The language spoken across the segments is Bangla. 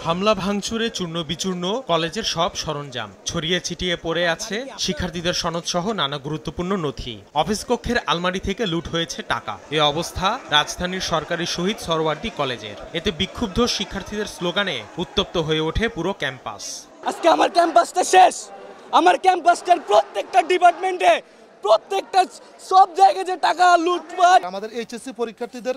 হামলা ভাঙচুরে চূর্ণ বিচূর্ণ কলেজের সব সরঞ্জাম, ছড়িয়ে ছিটিয়ে পড়ে আছে শিক্ষার্থীদের সনদ সহ নানা গুরুত্বপূর্ণ নথি। অফিস কক্ষের আলমারি থেকে লুট হয়েছে টাকা। এ অবস্থা রাজধানীর সরকারি শহীদ সরওয়ার্দী কলেজের। এতে বিক্ষুব্ধ শিক্ষার্থীদের স্লোগানে উত্তপ্ত হয়ে ওঠে পুরো ক্যাম্পাস। আজকে আমার ক্যাম্পাসটা শেষ। আমার ক্যাম্পাসটার প্রত্যেকটা ডিপার্টমেন্টে প্রত্যেকটা সব জায়গায় যে টাকা লুটপাট। আমাদের এইচএসসি পরীক্ষার্থীদের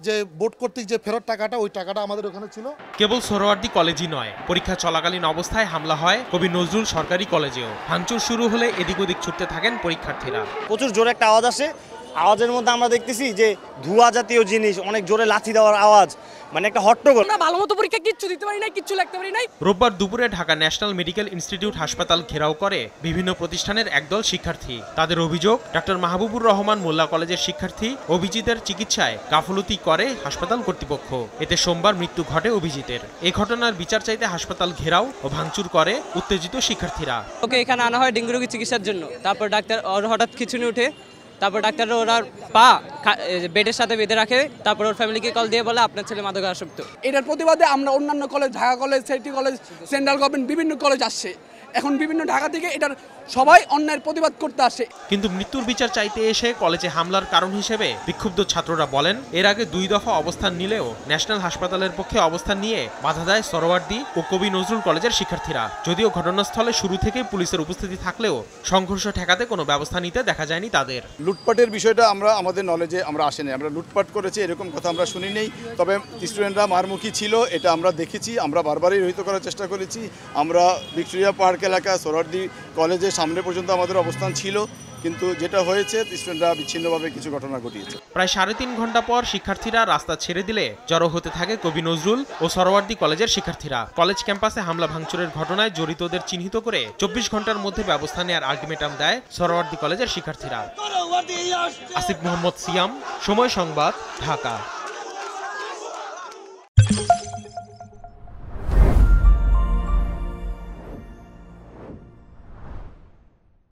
যে বোর্ড কর্তৃক যে ফেরত টাকাটা, ওই টাকাটা আমাদের ওখানে ছিল। কেবল সোহরাওয়ার্দী কলেজই নয়, পরীক্ষা চলাকালীন অবস্থায় হামলা হয় কবি নজরুল সরকারি কলেজেও। ভাঙচুর শুরু হলে এদিক ওদিক ছুটতে থাকেন পরীক্ষার্থীরা। প্রচুর জোরে একটা আওয়াজ আসে। আওয়াজের মধ্যে আমরা দেখতেছি যে ধোঁয়া জাতীয় জিনিস, অনেক জোরে লাথি দেওয়ার আওয়াজ, মানে একটা হট্টগোল। আমরা ভালো মতো পরীক্ষা কিচ্ছু দিতে পারি না, কিচ্ছু লিখতে পারি নাই। রোববার দুপুরে ঢাকা ন্যাশনাল মেডিকেল ইনস্টিটিউট হাসপাতাল ঘেরাও করে বিভিন্ন প্রতিষ্ঠানের একদল শিক্ষার্থী। তাদের অভিযোগ, ডক্টর মাহবুবুর রহমান মোল্লা কলেজের শিক্ষার্থী অভিজিতের চিকিৎসায় গাফলতি করে হাসপাতাল কর্তৃপক্ষ। এতে সোমবার মৃত্যু ঘটে অভিজিতের। এই ঘটনার বিচার চাইতে হাসপাতাল ঘেরাও ও ভাঙচুর করে উত্তেজিত শিক্ষার্থীরা। ওকে এখানে আনা হয় ডেঙ্গু রোগী চিকিৎসার জন্য। তারপর ডাক্তার ওর হঠাৎ খিচুনি উঠে, তারপর ডাক্তাররা ওর পা বেডের সাথে বেঁধে রাখে। তারপর ওর ফ্যামিলিকে কল দিয়ে বলে আপনার ছেলে মাদকাসক্ত। এটার প্রতিবাদে আমরা অন্যান্য college, Dhaka college, city college, central government বিভিন্ন কলেজ আসছে। এখন বিভিন্ন ঢাকা থেকে এটার সবাই অন্যায়ের প্রতিবাদ করতে আসে। কিন্তু মৃত্যুর বিচার চাইতে এসে কলেজে হামলার কারণ হিসেবে বিক্ষুব্ধ ছাত্ররা বলেন, এর আগে 2 দফা অবস্থান নিলেও ন্যাশনাল হাসপাতালের পক্ষে অবস্থান নিয়ে বাধা দেয় সরওয়ার্দী ও কবি নজরুল কলেজের শিক্ষার্থীরা। যদিও ঘটনাস্থলে শুরু থেকে পুলিশের উপস্থিতি থাকলেও সংঘর্ষ ঠেকাতে কোনো ব্যবস্থা নিতে দেখা যায়নি তাদের। লুটপাটের বিষয়টা আমাদের নলেজে আসেনি। আমরা লুটপাট করেছি এরকম কথা আমরা শুনি নেই। তবে স্টুডেন্টরা মারমুখী ছিল, এটা আমরা দেখেছি। আমরা বারবারই রহিত করার চেষ্টা করেছি। আমরা ভিক্টোরিয়া পার্ক এলাকা সরওয়ার্দী কলেজের সামনে পর্যন্ত আমাদের অবস্থান ছিল, কিন্তু যেটা হয়েছে স্টুডেন্টরা বিচ্ছিন্নভাবে কিছু ঘটনা ঘটিয়েছে। প্রায় 3.5 ঘন্টা পর শিক্ষার্থীরা রাস্তা ছেড়ে দিলে জড়ো হতে থাকে কবি নজরুল ও সরওয়ার্দী কলেজের শিক্ষার্থীরা। কলেজ ক্যাম্পাসে হামলা ভাঙচুরের ঘটনায় জড়িতদের চিহ্নিত করে 24 ঘন্টার মধ্যে ব্যবস্থা নেওয়ার আলটিমেটাম দেয় সরওয়ার্দী কলেজের শিক্ষার্থীরা। আসিফ মোহাম্মদ সিয়াম, সময় সংবাদ, ঢাকা।